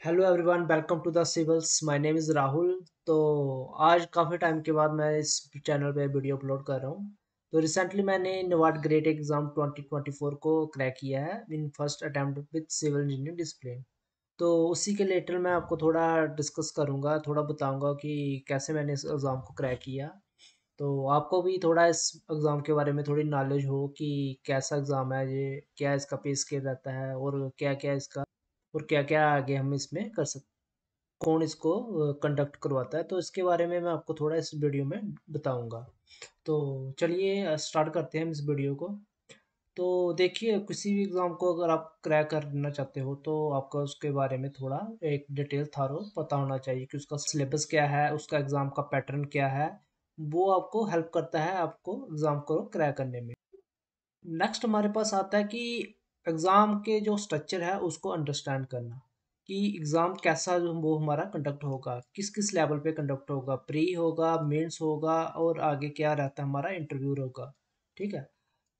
Hello everyone, welcome to the civils. My name is Rahul. तो आज काफ़ी टाइम के बाद मैं इस चैनल पे वीडियो अपलोड कर रहा हूँ। तो रिसेंटली मैंने नवाड ग्रेड एग्ज़ाम 2024 को क्रैक किया है in first attempt with civil engineering discipline. तो उसी के रिलेटेड मैं आपको थोड़ा डिस्कस करूँगा, थोड़ा बताऊँगा कि कैसे मैंने इस एग्ज़ाम को क्रैक किया। तो आपको भी थोड़ा इस एग्ज़ाम के बारे में थोड़ी नॉलेज हो कि कैसा एग्ज़ाम है ये, क्या इसका पे स्केल रहता है और क्या-क्या इसका और क्या-क्या आगे हम इसमें कर सकते, कौन इसको कंडक्ट करवाता है। तो इसके बारे में मैं आपको थोड़ा इस वीडियो में बताऊँगा। तो चलिए स्टार्ट करते हैं हम इस वीडियो को। तो देखिए, किसी भी एग्ज़ाम को अगर आप क्रैक करना चाहते हो तो आपको उसके बारे में थोड़ा एक डिटेल थारो पता होना चाहिए कि उसका सिलेबस क्या है, उसका एग्ज़ाम का पैटर्न क्या है। वो आपको हेल्प करता है आपको एग्ज़ाम को क्रैक करने में। नेक्स्ट हमारे पास आता है कि एग्ज़ाम के जो स्ट्रक्चर है उसको अंडरस्टैंड करना कि एग्ज़ाम कैसा जो वो हमारा कंडक्ट होगा, किस किस लेवल पे कंडक्ट होगा, प्री होगा, मेंस होगा और आगे क्या रहता है हमारा इंटरव्यू होगा। ठीक है,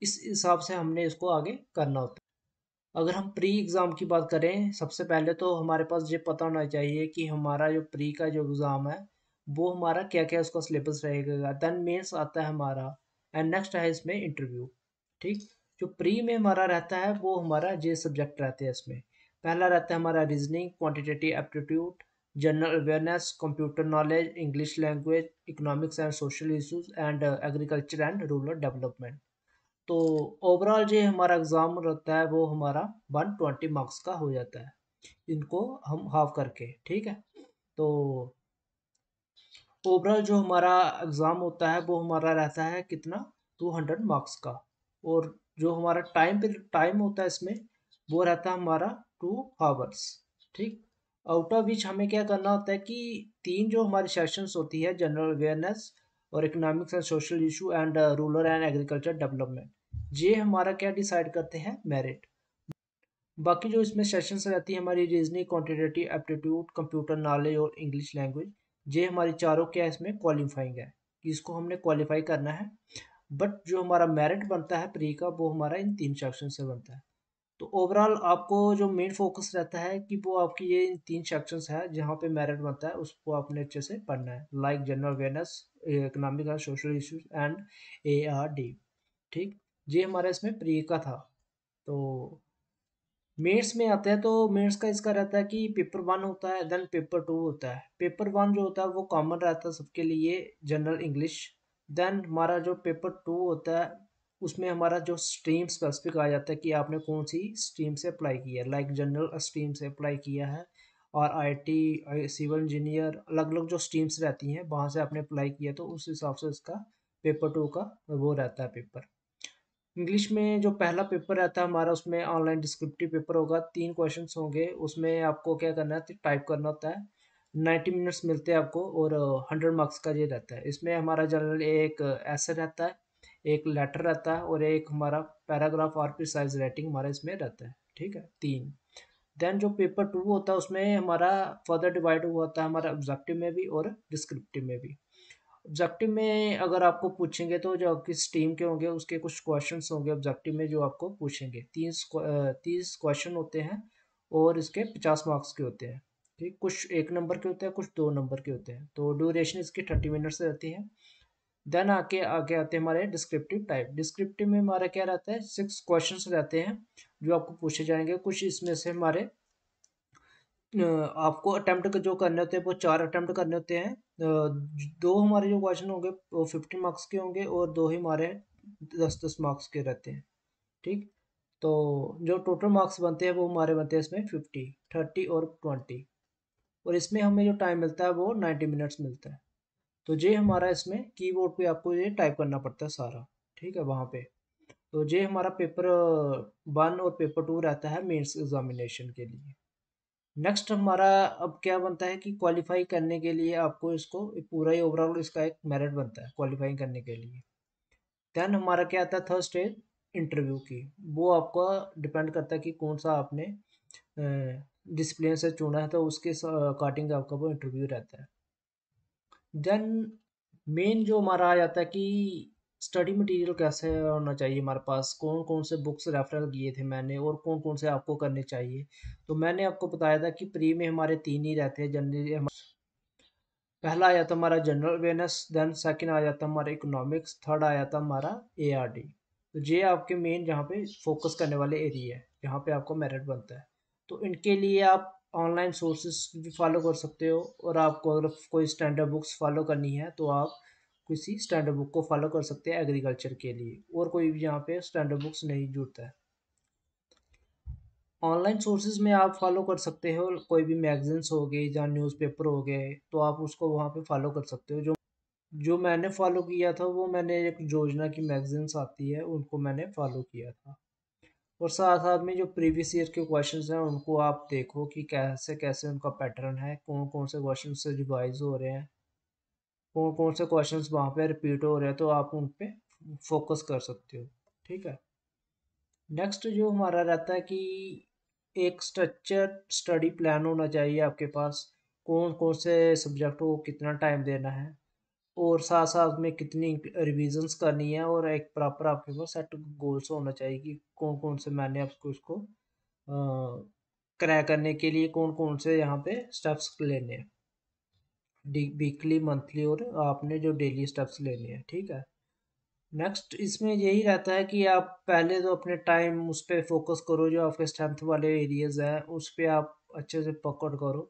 इस हिसाब से हमने इसको आगे करना होता है। अगर हम प्री एग्ज़ाम की बात करें, सबसे पहले तो हमारे पास ये पता होना चाहिए कि हमारा जो प्री का जो एग्ज़ाम है वो हमारा क्या क्या उसका सिलेबस रहेगा। देन मेंस आता है हमारा एंड नेक्स्ट है इसमें इंटरव्यू। ठीक, जो प्री में हमारा रहता है वो हमारा ये सब्जेक्ट रहते हैं इसमें। पहला रहता है हमारा reasoning, quantitative aptitude, general awareness, computer knowledge, English language, economics and social issues and agriculture and rural development. तो ओवरऑल जो हमारा एग्ज़ाम रहता है वो हमारा 120 मार्क्स का हो जाता है, इनको हम हाफ करके। ठीक है, तो ओवरऑल जो हमारा एग्ज़ाम होता है वो हमारा रहता है कितना, 200 मार्क्स का। और जो हमारा टाइम होता है इसमें वो रहता है हमारा 2 आवर्स। ठीक, आउट ऑफ विच हमें क्या करना होता है कि तीन जो हमारी सेशंस होती है, जनरल अवेयरनेस और economics and social issue and rural and agriculture development, ये हमारा क्या डिसाइड करते हैं, मेरिट। बाकी जो इसमें सेशंस रहती है हमारी reasoning, quantitative aptitude, computer knowledge और इंग्लिश लैंग्वेज, ये हमारी चारों क्या है इसमें क्वालिफाइंग है कि इसको हमने क्वालिफाई करना है। बट जो हमारा मेरिट बनता है प्री का वो हमारा इन तीन सेक्शन से बनता है। तो ओवरऑल आपको जो मेन फोकस रहता है कि वो आपकी ये इन तीन सेक्शंस है जहाँ पे मेरिट बनता है उसको आपने अच्छे से पढ़ना है, like general awareness, economic and social issues and ARD। ठीक, ये हमारा इसमें प्री का था। तो मेंस में आते हैं तो मेंस का इसका रहता है कि पेपर वन होता है, देन पेपर टू होता है। पेपर वन जो होता है वो कॉमन रहता है सबके लिए, जनरल इंग्लिश। देन हमारा जो पेपर टू होता है उसमें हमारा जो स्ट्रीम स्पेसिफिक आ जाता है कि आपने कौन सी स्ट्रीम से अप्लाई किया है, लाइक जनरल स्ट्रीम से अप्लाई किया है और IT, सिविल इंजीनियर, अलग अलग जो स्ट्रीम्स रहती हैं वहाँ से आपने अप्लाई किया, तो उस हिसाब से उसका पेपर टू का वो रहता है पेपर। इंग्लिश में जो पहला पेपर रहता है हमारा उसमें ऑनलाइन डिस्क्रिप्टिव पेपर होगा, 3 क्वेश्चंस होंगे, उसमें आपको क्या करना है, टाइप करना होता है। 90 मिनट्स मिलते हैं आपको और 100 मार्क्स का ये रहता है। इसमें हमारा जनरल एक ऐसे रहता है, एक लेटर रहता है और एक हमारा पैराग्राफ और प्रिसाइज राइटिंग हमारा इसमें रहता है। ठीक है, तीन। देन जो पेपर टू होता है उसमें हमारा फर्दर डिवाइड हुआ होता है हमारा ऑब्जेक्टिव में भी और डिस्क्रिप्टिव में भी। ऑब्जेक्टिव में अगर आपको पूछेंगे तो जो किस टीम के होंगे उसके कुछ क्वेश्चंस होंगे ऑब्जेक्टिव में जो आपको पूछेंगे। 30 क्वेश्चन होते हैं और इसके 50 मार्क्स के होते हैं। ठीक, कुछ 1 नंबर के होते हैं, कुछ 2 नंबर के होते हैं। तो ड्यूरेशन इसकी 30 मिनट्स रहती है। देन आके आगे आते हैं हमारे डिस्क्रिप्टिव टाइप। डिस्क्रिप्टिव में हमारा क्या रहता है, 6 क्वेश्चंस रहते हैं जो आपको पूछे जाएंगे। कुछ इसमें से हमारे आपको अटेम्प्ट जो करने होते हैं वो 4 अटेम्प्ट करने होते हैं। दो हमारे जो क्वेश्चन होंगे वो 50 मार्क्स के होंगे और दो ही हमारे 10-10 मार्क्स के रहते हैं। ठीक, तो जो टोटल मार्क्स बनते हैं वो हमारे बनते हैं इसमें 50, 30 और 20। और इसमें हमें जो टाइम मिलता है वो 90 मिनट्स मिलता है। तो ये हमारा इसमें कीबोर्ड पे आपको ये टाइप करना पड़ता है सारा। ठीक है, वहाँ पे। तो ये हमारा पेपर वन और पेपर टू रहता है मेंस एग्जामिनेशन के लिए। नेक्स्ट हमारा अब क्या बनता है कि क्वालिफाई करने के लिए आपको इसको एक पूरा ही ओवरऑल इसका एक मेरिट बनता है क्वालिफाई करने के लिए। देन हमारा क्या आता है थर्ड स्टेज इंटरव्यू की। वो आपका डिपेंड करता है कि कौन सा आपने डिसिप्लिन से चुना है, तो उसके अकॉर्डिंग आपका वो इंटरव्यू रहता है। देन मेन जो हमारा आ जाता है कि स्टडी मटेरियल कैसे होना चाहिए हमारे पास, कौन कौन से बुक्स रेफर किए थे मैंने और कौन कौन से आपको करने चाहिए। तो मैंने आपको बताया था कि प्री में हमारे 3 ही रहते हैं जनरली। पहला आ जाता हमारा जनरल अवेयरनेस, देन सेकंड आ जाता हमारा इकोनॉमिक्स, थर्ड आ जाता हमारा एआरडी। तो ये आपके मेन जहाँ पे फोकस करने वाले एरिया है, जहाँ पे आपको मेरिट बनता है। तो इनके लिए आप ऑनलाइन सोर्सेज भी फॉलो कर सकते हो, और आपको अगर कोई स्टैंडर्ड बुक्स फॉलो करनी है तो आप किसी स्टैंडर्ड बुक को फॉलो कर सकते हैं एग्रीकल्चर के लिए, और कोई भी यहाँ पे स्टैंडर्ड बुक्स नहीं जुड़ता है। ऑनलाइन सोर्सेज में आप फॉलो कर सकते हो कोई भी मैगजीन्स हो गई या न्यूज़पेपर हो गए, तो आप उसको वहाँ पे फॉलो कर सकते हो। जो जो मैंने फॉलो किया था वो मैंने एक योजना की मैगजीन्स आती है उनको मैंने फॉलो किया था। और साथ साथ में जो प्रीवियस ईयर के क्वेश्चंस हैं उनको आप देखो कि कैसे कैसे उनका पैटर्न है, कौन कौन से क्वेश्चन से रिवाइज हो रहे हैं, कौन कौन से क्वेश्चंस वहाँ पे रिपीट हो रहे हैं, तो आप उन पे फोकस कर सकते हो। ठीक है। नेक्स्ट जो हमारा रहता है कि एक स्ट्रक्चर स्टडी प्लान होना चाहिए आपके पास, कौन कौन से सब्जेक्ट को कितना टाइम देना है, और साथ साथ में कितनी रिविजन्स करनी है, और एक प्रॉपर आपके पास सेट गोल्स होना चाहिए कि कौन कौन से मैंने आपको उसको क्रैक करने के लिए कौन कौन से यहाँ पे स्टेप्स लेने हैं, वीकली मंथली, और आपने जो डेली स्टेप्स लेने हैं। ठीक है। नेक्स्ट इसमें यही रहता है कि आप पहले तो अपने टाइम उस पर फोकस करो, जो आपके स्ट्रेंथ वाले एरियाज हैं उस पर आप अच्छे से पकड़ करो।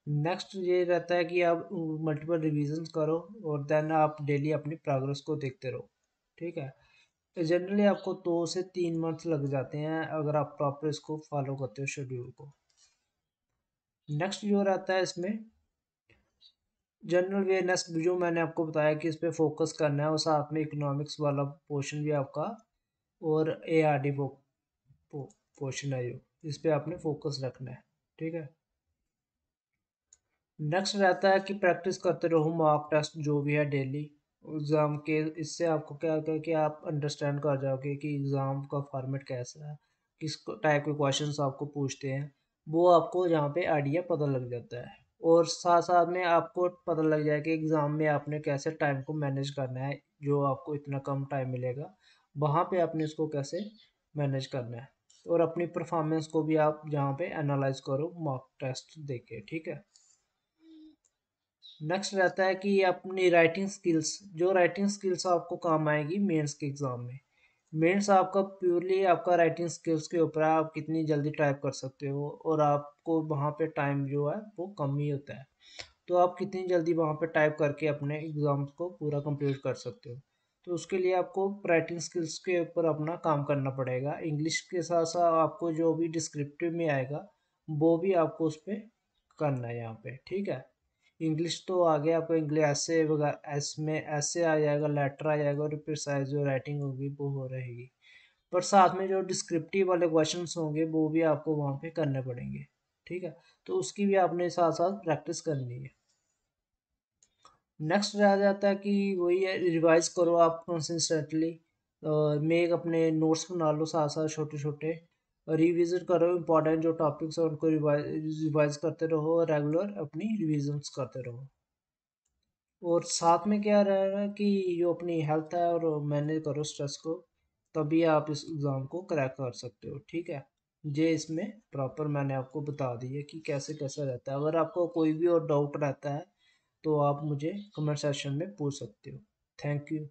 नेक्स्ट ये रहता है कि आप मल्टीपल रिवीजन करो, और देन आप डेली अपनी प्रोग्रेस को देखते रहो। ठीक है। जनरली आपको 2 से 3 मंथ लग जाते हैं अगर आप प्रॉपर इसको फॉलो करते हो शेड्यूल को। नेक्स्ट जो रहता है इसमें जनरल अवेयरनेस, जो मैंने आपको बताया कि इस पर फोकस करना है, और साथ में इकोनॉमिक्स वाला पोर्शन भी आपका, और ए आर डी पोर्शन है जो, इस पे आपने फोकस रखना है। ठीक है। नेक्स्ट रहता है कि प्रैक्टिस करते रहो मॉक टेस्ट जो भी है डेली एग्ज़ाम के। इससे आपको क्या होता है कि आप अंडरस्टैंड कर जाओगे कि एग्ज़ाम का फॉर्मेट कैसा है, किस टाइप के क्वेश्चंस आपको पूछते हैं, वो आपको यहाँ पे आइडिया पता लग जाता है। और साथ साथ में आपको पता लग जाए कि एग्ज़ाम में आपने कैसे टाइम को मैनेज करना है, जो आपको इतना कम टाइम मिलेगा वहाँ पे आपने इसको कैसे मैनेज करना है। और अपनी परफॉर्मेंस को भी आप यहाँ पे एनालाइज करो मॉक टेस्ट देके। ठीक है। नेक्स्ट रहता है कि अपनी राइटिंग स्किल्स, जो राइटिंग स्किल्स आपको काम आएगी मेंस के एग्ज़ाम में। मेंस आपका प्योरली आपका राइटिंग स्किल्स के ऊपर है, आप कितनी जल्दी टाइप कर सकते हो, और आपको वहाँ पे टाइम जो है वो कम ही होता है, तो आप कितनी जल्दी वहाँ पे टाइप करके अपने एग्ज़ाम्स को पूरा कंप्लीट कर सकते हो। तो उसके लिए आपको राइटिंग स्किल्स के ऊपर अपना काम करना पड़ेगा। इंग्लिश के साथ साथ आपको जो भी डिस्क्रिप्टिव में आएगा वो भी आपको उस पर करना है यहाँ पे। ठीक है। इंग्लिश तो आगे आपको इंग्लिश ऐसे वगैरह एस में ऐसे आ जाएगा, लेटर आ जाएगा, और प्रिसाइज जो राइटिंग होगी वो हो रहेगी। पर साथ में जो डिस्क्रिप्टिव वाले क्वेश्चंस होंगे वो भी आपको वहाँ पे करने पड़ेंगे। ठीक है। तो उसकी भी आपने साथ साथ प्रैक्टिस करनी है। नेक्स्ट रह जाता है कि वही है, रिवाइज करो आप कंसिस्टेंटली, मेक अपने नोट्स बना लो साथ साथ छोटे छोटे, रिविजिट करो इंपॉर्टेंट जो टॉपिक्स हैं उनको रिवाइज करते रहो, और रेगुलर अपनी रिविजन्स करते रहो। और साथ में क्या रहेगा कि जो अपनी हेल्थ है और मैनेज करो स्ट्रेस को, तभी आप इस एग्ज़ाम को क्रैक कर सकते हो। ठीक है। ये इसमें प्रॉपर मैंने आपको बता दी है कि कैसे कैसे रहता है। अगर आपको कोई भी और डाउट रहता है तो आप मुझे कमेंट सेक्शन में पूछ सकते हो। Thank you.